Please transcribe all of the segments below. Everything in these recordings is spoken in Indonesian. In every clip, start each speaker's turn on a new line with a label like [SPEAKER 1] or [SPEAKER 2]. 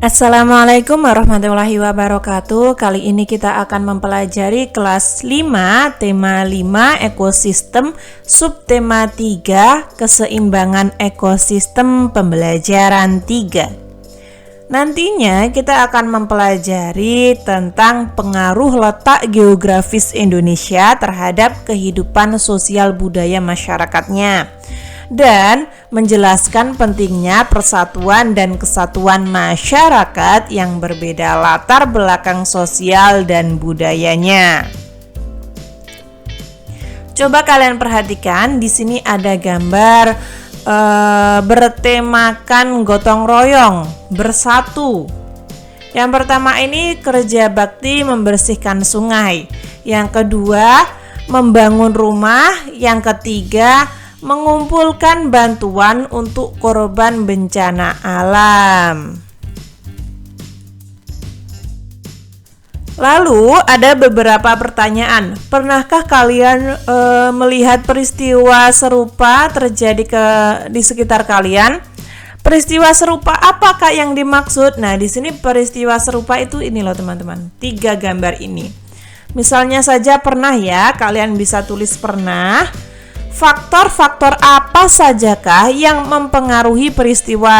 [SPEAKER 1] Assalamualaikum warahmatullahi wabarakatuh. Kali ini kita akan mempelajari kelas 5, tema 5, ekosistem, subtema 3, keseimbangan ekosistem pembelajaran 3. Nantinya kita akan mempelajari tentang pengaruh letak geografis Indonesia terhadap kehidupan sosial budaya masyarakatnya, dan menjelaskan pentingnya persatuan dan kesatuan masyarakat yang berbeda latar belakang sosial dan budayanya. Coba kalian perhatikan, di sini ada gambar bertemakan gotong royong, bersatu. Yang pertama ini kerja bakti membersihkan sungai. Yang kedua, membangun rumah. Yang ketiga, mengumpulkan bantuan untuk korban bencana alam. Lalu ada beberapa pertanyaan. Pernahkah kalian melihat peristiwa serupa terjadi di sekitar kalian? Peristiwa serupa apakah yang dimaksud? Nah, di sini peristiwa serupa itu ini loh teman-teman. 3 gambar ini. Misalnya saja pernah ya, kalian bisa tulis pernah. Faktor-faktor apa sajakah yang mempengaruhi peristiwa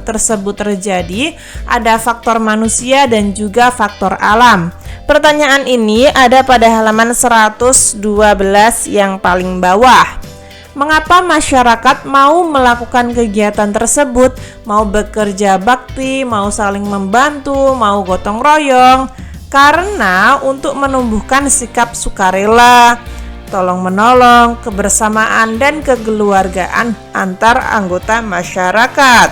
[SPEAKER 1] tersebut terjadi? Ada faktor manusia dan juga faktor alam. Pertanyaan ini ada pada halaman 112 yang paling bawah. Mengapa masyarakat mau melakukan kegiatan tersebut? Mau bekerja bakti, mau saling membantu, mau gotong royong? Karena untuk menumbuhkan sikap sukarela, tolong-menolong, kebersamaan, dan kekeluargaan antar anggota masyarakat.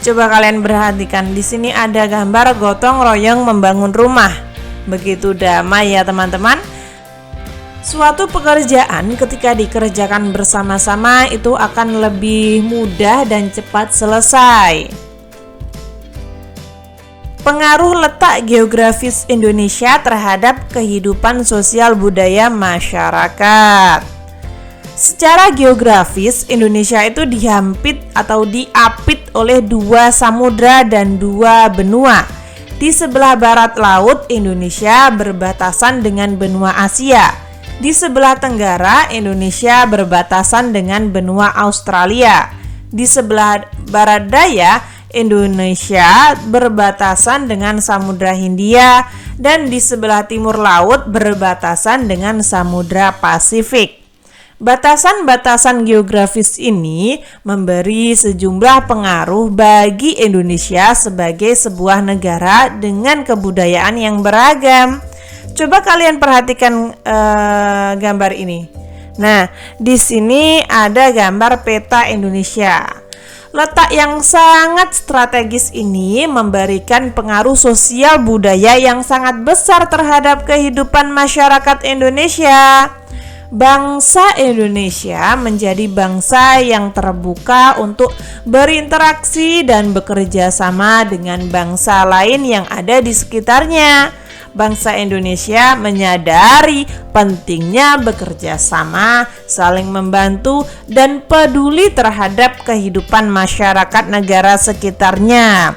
[SPEAKER 1] Coba kalian perhatikan, di sini ada gambar gotong royong membangun rumah. Begitu damai ya teman-teman. Suatu pekerjaan ketika dikerjakan bersama-sama itu akan lebih mudah dan cepat selesai. Pengaruh letak geografis Indonesia terhadap kehidupan sosial budaya masyarakat. Secara geografis, Indonesia itu diapit oleh 2 samudra dan 2 benua. Di sebelah barat laut, Indonesia berbatasan dengan benua Asia. Di sebelah tenggara, Indonesia berbatasan dengan benua Australia. Di sebelah barat daya, Indonesia berbatasan dengan Samudra Hindia, dan di sebelah timur laut berbatasan dengan Samudra Pasifik. Batasan-batasan geografis ini memberi sejumlah pengaruh bagi Indonesia sebagai sebuah negara dengan kebudayaan yang beragam. Coba kalian perhatikan gambar ini. Nah, di sini ada gambar peta Indonesia. Letak yang sangat strategis ini memberikan pengaruh sosial budaya yang sangat besar terhadap kehidupan masyarakat Indonesia. Bangsa Indonesia menjadi bangsa yang terbuka untuk berinteraksi dan bekerja sama dengan bangsa lain yang ada di sekitarnya. Bangsa Indonesia menyadari pentingnya bekerja sama, saling membantu, dan peduli terhadap kehidupan masyarakat negara sekitarnya.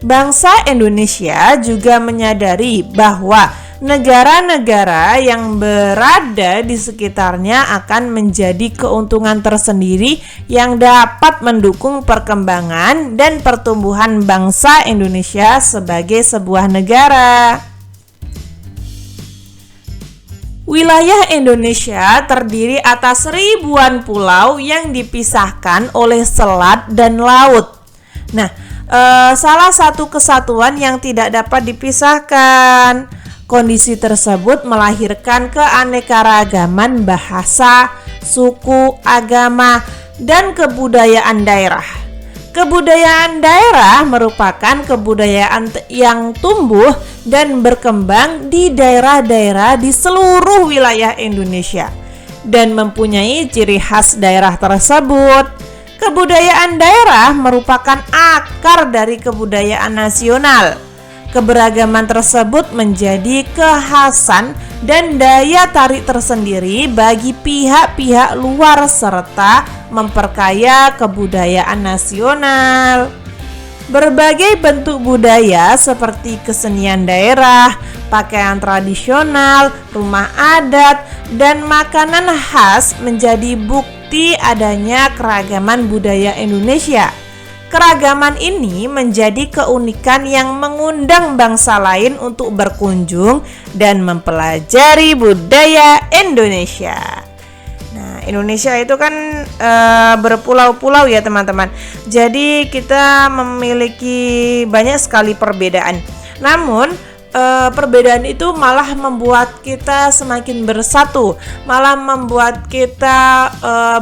[SPEAKER 1] Bangsa Indonesia juga menyadari bahwa negara-negara yang berada di sekitarnya akan menjadi keuntungan tersendiri yang dapat mendukung perkembangan dan pertumbuhan bangsa Indonesia sebagai sebuah negara. Wilayah Indonesia terdiri atas ribuan pulau yang dipisahkan oleh selat dan laut. Nah, salah satu kesatuan yang tidak dapat dipisahkan. Kondisi tersebut melahirkan keanekaragaman bahasa, suku, agama, dan kebudayaan daerah. Kebudayaan daerah merupakan kebudayaan yang tumbuh dan berkembang di daerah-daerah di seluruh wilayah Indonesia dan mempunyai ciri khas daerah tersebut. Kebudayaan daerah merupakan akar dari kebudayaan nasional. Keberagaman tersebut menjadi kekhasan dan daya tarik tersendiri bagi pihak-pihak luar serta memperkaya kebudayaan nasional. Berbagai bentuk budaya seperti kesenian daerah, pakaian tradisional, rumah adat, dan makanan khas menjadi bukti adanya keragaman budaya Indonesia. Keragaman ini menjadi keunikan yang mengundang bangsa lain untuk berkunjung dan mempelajari budaya Indonesia. Nah, Indonesia itu kan berpulau-pulau ya teman-teman. Jadi kita memiliki banyak sekali perbedaan. Namun perbedaan itu malah membuat kita semakin bersatu, malah membuat kita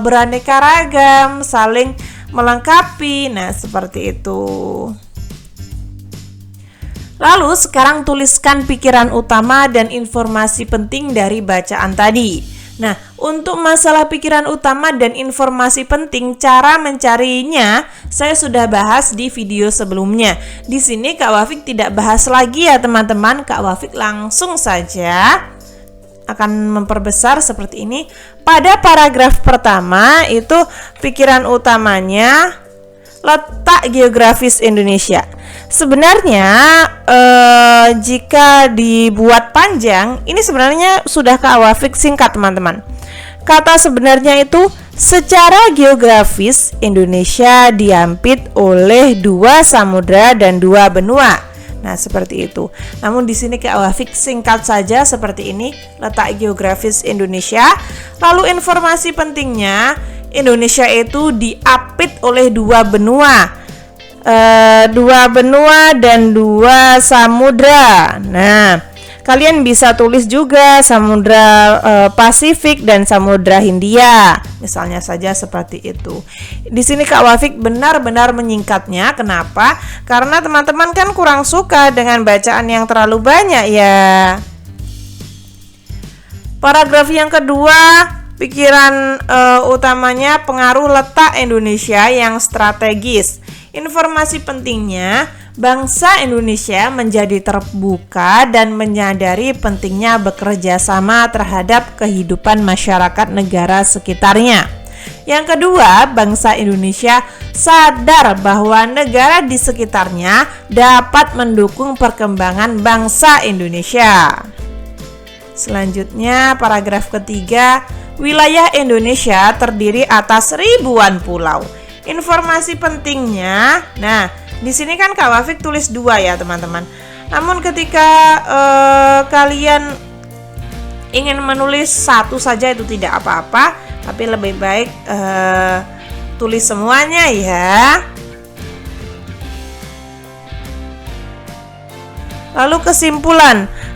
[SPEAKER 1] beraneka ragam, saling melengkapi. Nah, seperti itu. Lalu sekarang tuliskan pikiran utama dan informasi penting dari bacaan tadi. Nah, untuk masalah pikiran utama dan informasi penting, cara mencarinya saya sudah bahas di video sebelumnya. Di sini Kak Wafik tidak bahas lagi ya teman-teman. Kak Wafik langsung saja akan memperbesar seperti ini. Pada paragraf pertama itu pikiran utamanya letak geografis Indonesia. Sebenarnya jika dibuat panjang, ini sebenarnya sudah Kak Wafik singkat teman-teman. Kata sebenarnya itu secara geografis Indonesia diampit oleh 2 samudra dan 2 benua. Nah, seperti itu. Namun di sini Kak Wafik singkat saja seperti ini, letak geografis Indonesia. Lalu informasi pentingnya, Indonesia itu diapit oleh 2 benua. 2 benua dan 2 samudra. Nah, kalian bisa tulis juga samudra Pasifik dan samudra Hindia. Misalnya saja seperti itu. Di sini Kak Wafik benar-benar menyingkatnya. Kenapa? Karena teman-teman kan kurang suka dengan bacaan yang terlalu banyak ya. Paragraf yang kedua, pikiran utamanya pengaruh letak Indonesia yang strategis. Informasi pentingnya, bangsa Indonesia menjadi terbuka dan menyadari pentingnya bekerja sama terhadap kehidupan masyarakat negara sekitarnya. Yang kedua, bangsa Indonesia sadar bahwa negara di sekitarnya dapat mendukung perkembangan bangsa Indonesia. Selanjutnya, paragraf ketiga, wilayah Indonesia terdiri atas ribuan pulau. Informasi pentingnya, nah di sini kan Kak Wafik tulis 2 ya teman-teman. Namun ketika kalian ingin menulis 1 saja itu tidak apa-apa, tapi lebih baik tulis semuanya ya. Lalu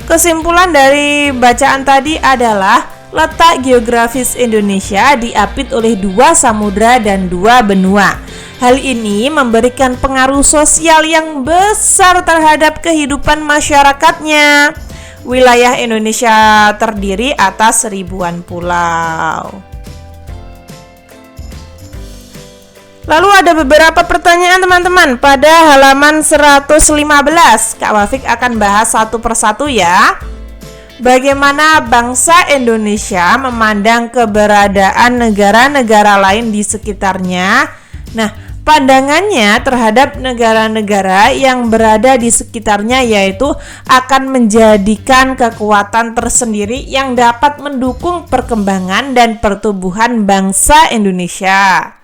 [SPEAKER 1] kesimpulan dari bacaan tadi adalah letak geografis Indonesia diapit oleh 2 samudra dan 2 benua. Hal ini memberikan pengaruh sosial yang besar terhadap kehidupan masyarakatnya. Wilayah Indonesia terdiri atas ribuan pulau. Lalu ada beberapa pertanyaan teman-teman pada halaman 115. Kak Wafik akan bahas satu persatu ya. Bagaimana bangsa Indonesia memandang keberadaan negara-negara lain di sekitarnya? Nah, pandangannya terhadap negara-negara yang berada di sekitarnya yaitu akan menjadikan kekuatan tersendiri yang dapat mendukung perkembangan dan pertumbuhan bangsa Indonesia.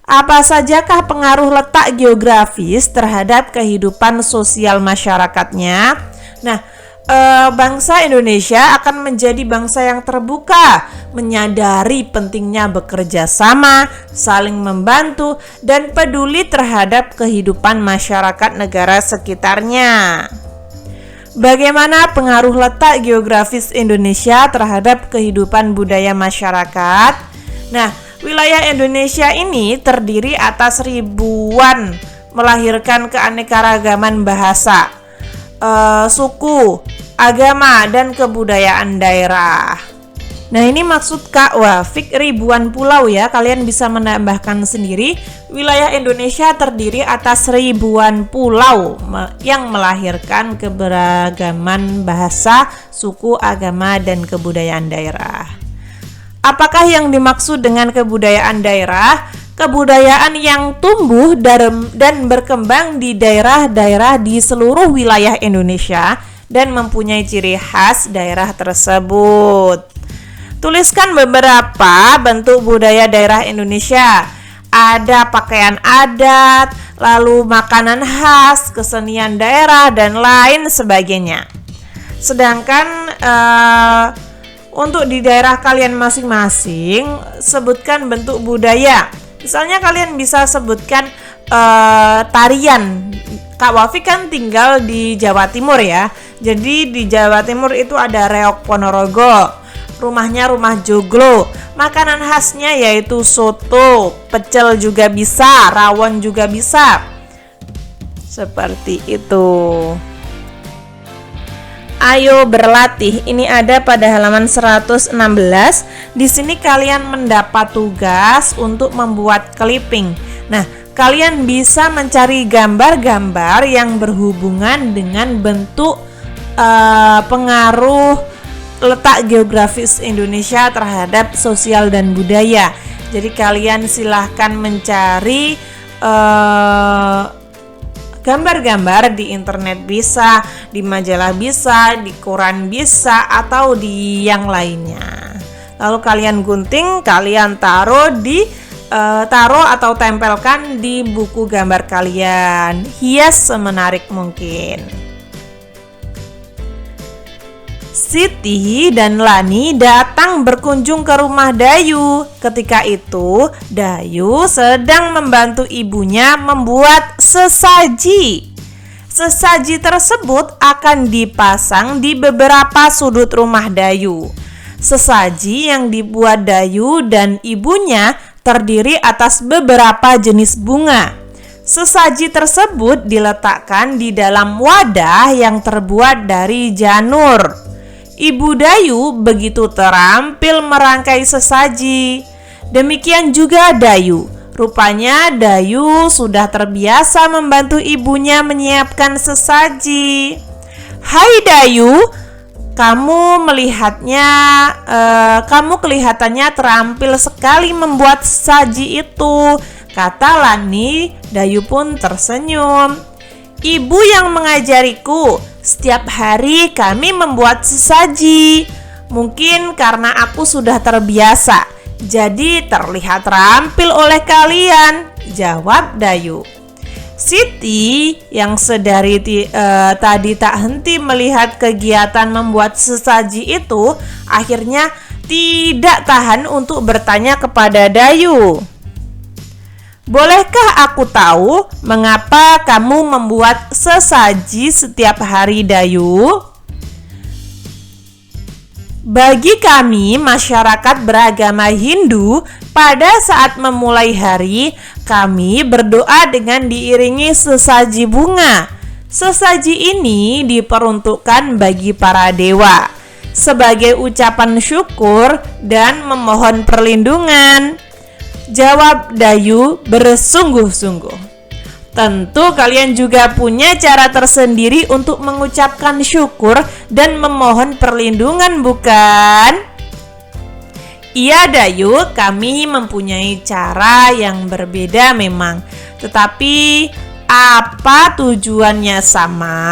[SPEAKER 1] Apa sajakah pengaruh letak geografis terhadap kehidupan sosial masyarakatnya? Nah, bangsa Indonesia akan menjadi bangsa yang terbuka, menyadari pentingnya bekerja sama, saling membantu, dan peduli terhadap kehidupan masyarakat negara sekitarnya. Bagaimana pengaruh letak geografis Indonesia terhadap kehidupan budaya masyarakat? Nah, wilayah Indonesia ini terdiri atas ribuan, melahirkan keanekaragaman bahasa, suku, agama, dan kebudayaan daerah. Nah, ini maksud Kak Wafik ribuan pulau ya. Kalian bisa menambahkan sendiri. Wilayah Indonesia terdiri atas ribuan pulau yang melahirkan keberagaman bahasa, suku, agama, dan kebudayaan daerah. Apakah yang dimaksud dengan kebudayaan daerah? Kebudayaan yang tumbuh dan berkembang di daerah-daerah di seluruh wilayah Indonesia dan mempunyai ciri khas daerah tersebut. Tuliskan beberapa bentuk budaya daerah Indonesia. Ada pakaian adat, lalu makanan khas, kesenian daerah, dan lain sebagainya. Sedangkan untuk di daerah kalian masing-masing, sebutkan bentuk budaya. Misalnya kalian bisa sebutkan tarian. Kak Wafik kan tinggal di Jawa Timur ya. Jadi di Jawa Timur itu ada reok Ponorogo. Rumahnya rumah joglo. Makanan khasnya yaitu soto, pecel juga bisa, rawon juga bisa. Seperti itu. Ayo berlatih. Ini ada pada halaman 116. Di sini kalian mendapat tugas untuk membuat clipping. Nah, kalian bisa mencari gambar-gambar yang berhubungan dengan bentuk pengaruh letak geografis Indonesia terhadap sosial dan budaya. Jadi kalian silahkan mencari gambar-gambar di internet bisa, di majalah bisa, di koran bisa, atau di yang lainnya. Lalu kalian gunting, kalian taruh atau tempelkan di buku gambar kalian. Hias semenarik mungkin. Siti dan Lani datang berkunjung ke rumah Dayu. Ketika itu, Dayu sedang membantu ibunya membuat sesaji. Sesaji tersebut akan dipasang di beberapa sudut rumah Dayu. Sesaji yang dibuat Dayu dan ibunya terdiri atas beberapa jenis bunga. Sesaji tersebut diletakkan di dalam wadah yang terbuat dari janur. Ibu Dayu begitu terampil merangkai sesaji. Demikian juga Dayu. Rupanya Dayu sudah terbiasa membantu ibunya menyiapkan sesaji. Hai Dayu, kamu kelihatannya terampil sekali membuat sesaji itu, kata Lani. Dayu pun tersenyum. Ibu yang mengajariku. Setiap hari kami membuat sesaji. Mungkin karena aku sudah terbiasa, jadi terlihat terampil oleh kalian, jawab Dayu. Siti yang tadi tak henti melihat kegiatan membuat sesaji itu, akhirnya tidak tahan untuk bertanya kepada Dayu. Bolehkah aku tahu mengapa kamu membuat sesaji setiap hari, Dayu? Bagi kami, masyarakat beragama Hindu, pada saat memulai hari, kami berdoa dengan diiringi sesaji bunga. Sesaji ini diperuntukkan bagi para dewa, sebagai ucapan syukur dan memohon perlindungan, jawab Dayu bersungguh-sungguh. Tentu kalian juga punya cara tersendiri untuk mengucapkan syukur dan memohon perlindungan, bukan? Iya Dayu, kami mempunyai cara yang berbeda memang. Tetapi apa tujuannya sama?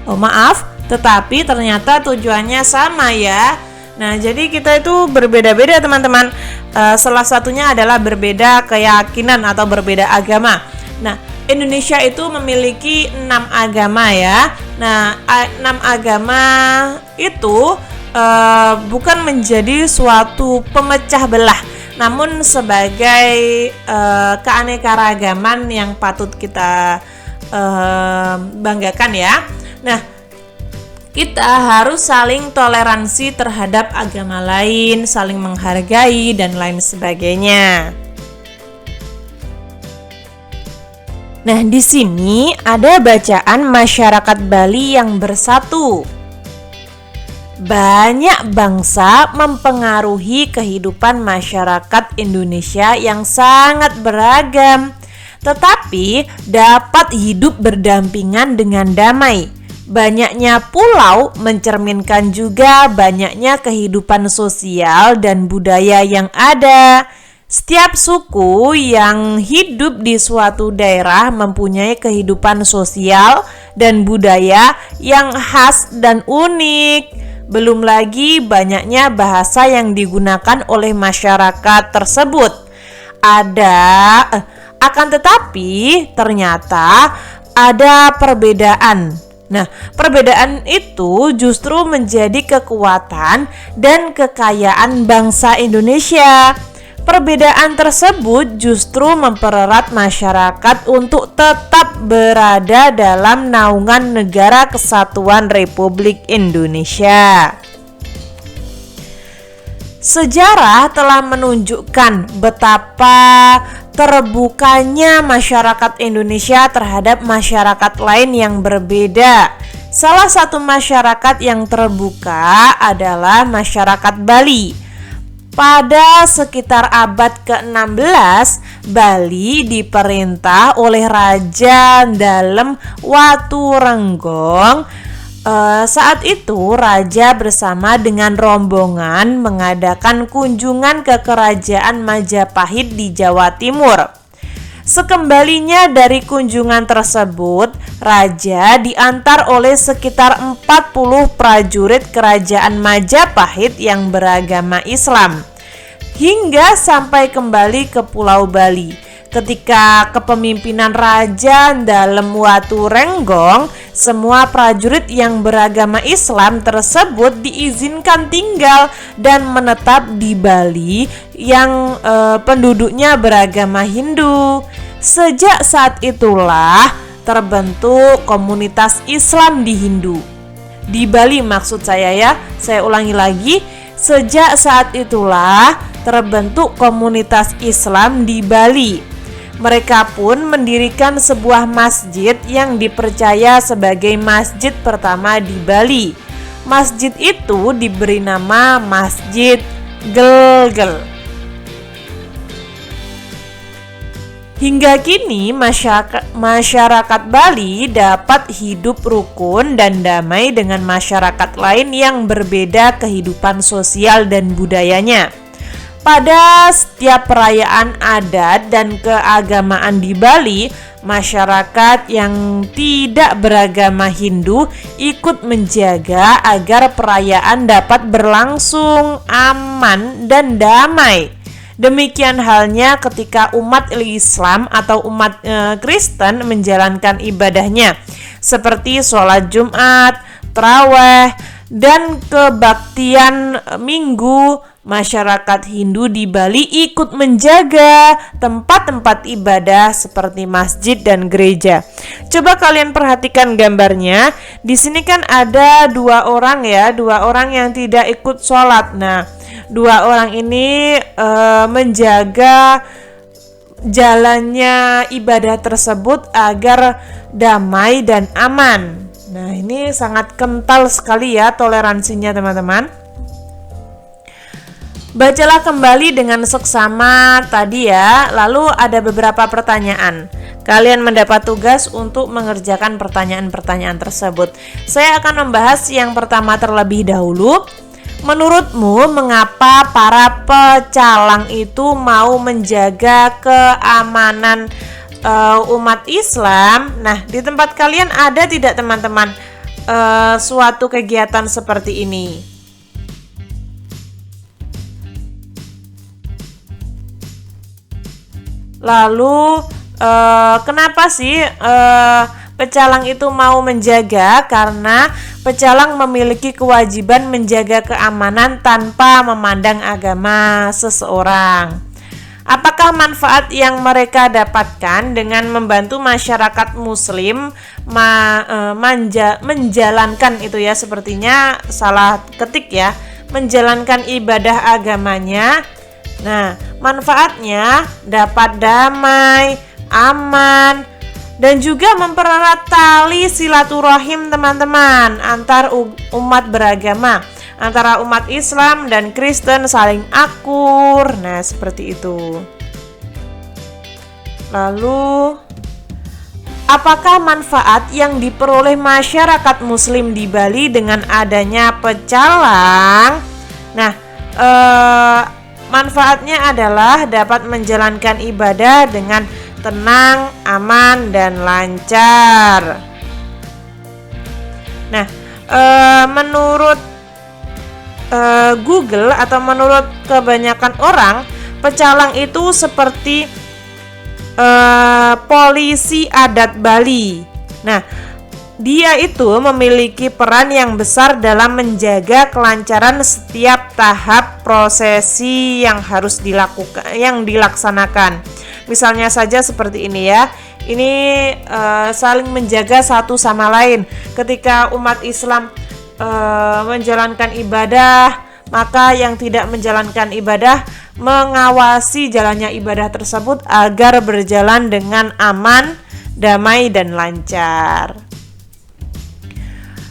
[SPEAKER 1] Oh maaf, tetapi ternyata tujuannya sama ya. Nah, jadi kita itu berbeda-beda teman-teman. Salah satunya adalah berbeda keyakinan atau berbeda agama. Nah, Indonesia itu memiliki 6 agama ya. Nah, 6 agama itu bukan menjadi suatu pemecah belah, namun sebagai keanekaragaman yang patut kita banggakan ya. Nah, kita harus saling toleransi terhadap agama lain, saling menghargai, dan lain sebagainya. Nah, di sini ada bacaan masyarakat Bali yang bersatu. banyak bangsa mempengaruhi kehidupan masyarakat Indonesia yang sangat beragam, tetapi dapat hidup berdampingan dengan damai. Banyaknya pulau mencerminkan juga banyaknya kehidupan sosial dan budaya yang ada. Setiap suku yang hidup di suatu daerah mempunyai kehidupan sosial dan budaya yang khas dan unik. Belum lagi banyaknya bahasa yang digunakan oleh masyarakat tersebut. Akan tetapi ternyata ada perbedaan. Nah, perbedaan itu justru menjadi kekuatan dan kekayaan bangsa Indonesia. Perbedaan tersebut justru mempererat masyarakat untuk tetap berada dalam naungan Negara Kesatuan Republik Indonesia. Sejarah telah menunjukkan betapa terbukanya masyarakat Indonesia terhadap masyarakat lain yang berbeda. Salah satu masyarakat yang terbuka adalah masyarakat Bali. Pada sekitar abad ke-16, Bali diperintah oleh Raja Dalem Waturenggong. Saat itu Raja bersama dengan rombongan mengadakan kunjungan ke Kerajaan Majapahit di Jawa Timur. Sekembalinya dari kunjungan tersebut, Raja diantar oleh sekitar 40 prajurit Kerajaan Majapahit yang beragama Islam hingga sampai kembali ke Pulau Bali. Ketika kepemimpinan Raja Dalem Waturenggong, semua prajurit yang beragama Islam tersebut diizinkan tinggal dan menetap di Bali yang penduduknya beragama Hindu. Sejak saat itulah terbentuk komunitas Islam di Bali maksud saya ya. Saya ulangi lagi, sejak saat itulah terbentuk komunitas Islam di Bali. Mereka pun mendirikan sebuah masjid yang dipercaya sebagai masjid pertama di Bali. Masjid itu diberi nama Masjid Glgel. Hingga kini masyarakat Bali dapat hidup rukun dan damai dengan masyarakat lain yang berbeda kehidupan sosial dan budayanya. Pada setiap perayaan adat dan keagamaan di Bali, masyarakat yang tidak beragama Hindu ikut menjaga agar perayaan dapat berlangsung aman dan damai. Demikian halnya ketika umat Islam atau umat Kristen menjalankan ibadahnya seperti sholat Jumat, tarawih, dan kebaktian minggu. Masyarakat Hindu di Bali ikut menjaga tempat-tempat ibadah seperti masjid dan gereja. Coba kalian perhatikan gambarnya. Di sini kan ada dua orang yang tidak ikut sholat. Nah, dua orang ini menjaga jalannya ibadah tersebut agar damai dan aman. Nah, ini sangat kental sekali ya toleransinya teman-teman. Bacalah kembali dengan seksama tadi ya. Lalu ada beberapa pertanyaan. Kalian mendapat tugas untuk mengerjakan pertanyaan-pertanyaan tersebut. Saya akan membahas yang pertama terlebih dahulu. Menurutmu mengapa para pecalang itu mau menjaga keamanan umat Islam? Nah, di tempat kalian ada tidak teman-teman suatu kegiatan seperti ini? Lalu kenapa sih pecalang itu mau menjaga? Karena pecalang memiliki kewajiban menjaga keamanan tanpa memandang agama seseorang. Apakah manfaat yang mereka dapatkan dengan membantu masyarakat muslim menjalankan itu ya, sepertinya salah ketik ya, menjalankan ibadah agamanya? Nah, manfaatnya dapat damai, aman, dan juga mempererat tali silaturahim teman-teman antar umat beragama. antara umat Islam dan Kristen saling akur. Nah, seperti itu. Lalu, apakah manfaat yang diperoleh masyarakat Muslim di Bali dengan adanya pecalang? Nah, manfaatnya adalah dapat menjalankan ibadah dengan tenang, aman, dan lancar. Nah, menurut Google atau menurut kebanyakan orang, pecalang itu seperti polisi adat Bali. Nah, dia itu memiliki peran yang besar dalam menjaga kelancaran setiap tahap prosesi yang harus dilaksanakan. Misalnya saja seperti ini ya. Ini saling menjaga satu sama lain. Ketika umat Islam menjalankan ibadah, maka yang tidak menjalankan ibadah mengawasi jalannya ibadah tersebut agar berjalan dengan aman, damai, dan lancar.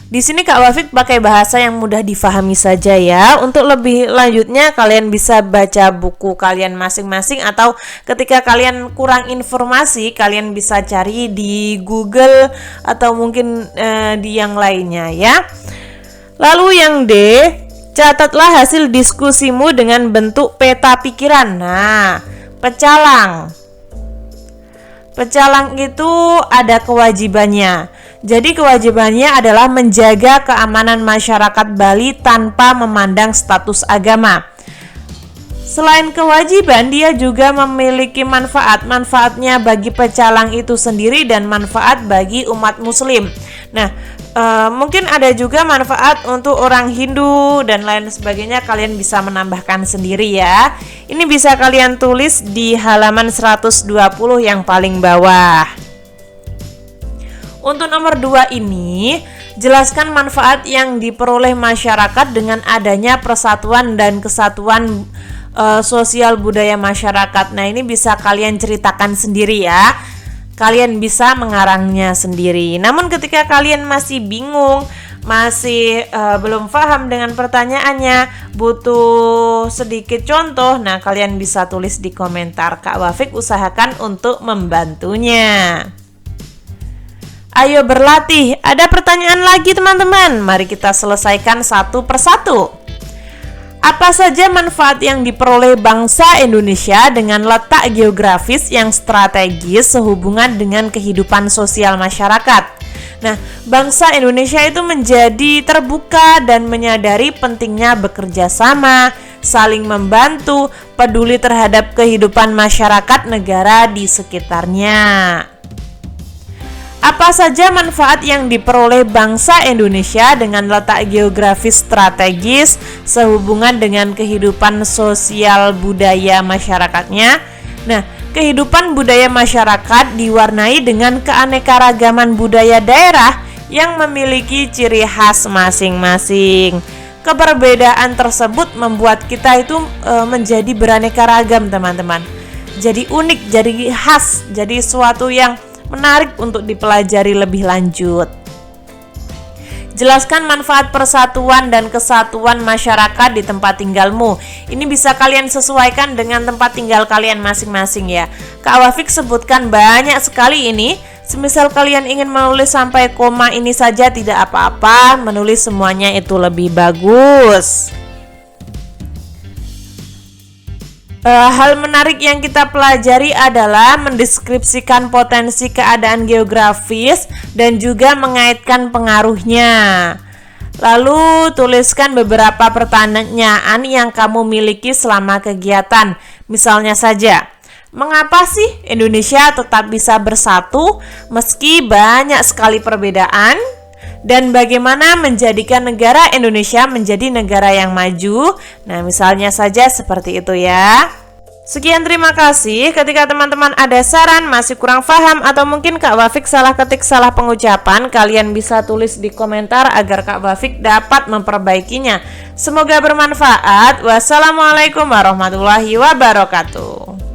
[SPEAKER 1] Di sini Kak Wafik pakai bahasa yang mudah difahami saja ya. Untuk lebih lanjutnya kalian bisa baca buku kalian masing-masing, atau ketika kalian kurang informasi kalian bisa cari di Google atau mungkin di yang lainnya ya. Lalu yang D, catatlah hasil diskusimu dengan bentuk peta pikiran. Nah, pecalang. Pecalang itu ada kewajibannya. Jadi kewajibannya adalah menjaga keamanan masyarakat Bali tanpa memandang status agama. Selain kewajiban, dia juga memiliki manfaat. Manfaatnya bagi pecalang itu sendiri dan manfaat bagi umat Muslim. Nah, mungkin ada juga manfaat untuk orang Hindu dan lain sebagainya. Kalian bisa menambahkan sendiri ya. Ini bisa kalian tulis di halaman 120 yang paling bawah. Untuk nomor 2 ini, jelaskan manfaat yang diperoleh masyarakat dengan adanya persatuan dan kesatuan sosial budaya masyarakat. Nah, ini bisa kalian ceritakan sendiri ya. Kalian bisa mengarangnya sendiri. Namun ketika kalian masih bingung, masih belum paham dengan pertanyaannya, butuh sedikit contoh, nah kalian bisa tulis di komentar. Kak Wafik usahakan untuk membantunya. Ayo berlatih. Ada pertanyaan lagi teman-teman. Mari kita selesaikan satu persatu. Apa saja manfaat yang diperoleh bangsa Indonesia dengan letak geografis yang strategis sehubungan dengan kehidupan sosial masyarakat? Nah, bangsa Indonesia itu menjadi terbuka dan menyadari pentingnya bekerja sama, saling membantu, peduli terhadap kehidupan masyarakat negara di sekitarnya. Apa saja manfaat yang diperoleh bangsa Indonesia dengan letak geografis strategis sehubungan dengan kehidupan sosial budaya masyarakatnya? Nah, kehidupan budaya masyarakat diwarnai dengan keanekaragaman budaya daerah yang memiliki ciri khas masing-masing. Keberbedaan tersebut membuat kita itu menjadi beraneka ragam, teman-teman. Jadi unik, jadi khas, jadi suatu yang menarik untuk dipelajari lebih lanjut. Jelaskan manfaat persatuan dan kesatuan masyarakat di tempat tinggalmu. Ini bisa kalian sesuaikan dengan tempat tinggal kalian masing-masing ya. Kak Wafik sebutkan banyak sekali ini. Semisal kalian ingin menulis sampai koma ini saja tidak apa-apa, menulis semuanya itu lebih bagus. Hal menarik yang kita pelajari adalah mendeskripsikan potensi keadaan geografis dan juga mengaitkan pengaruhnya. Lalu tuliskan beberapa pertanyaan yang kamu miliki selama kegiatan. Misalnya saja, mengapa sih Indonesia tetap bisa bersatu meski banyak sekali perbedaan? Dan bagaimana menjadikan negara Indonesia menjadi negara yang maju? Nah, misalnya saja seperti itu ya. Sekian, terima kasih. Ketika teman-teman ada saran, masih kurang paham, atau mungkin Kak Wafik salah ketik, salah pengucapan, kalian bisa tulis di komentar agar Kak Wafik dapat memperbaikinya. Semoga bermanfaat. Wassalamualaikum warahmatullahi wabarakatuh.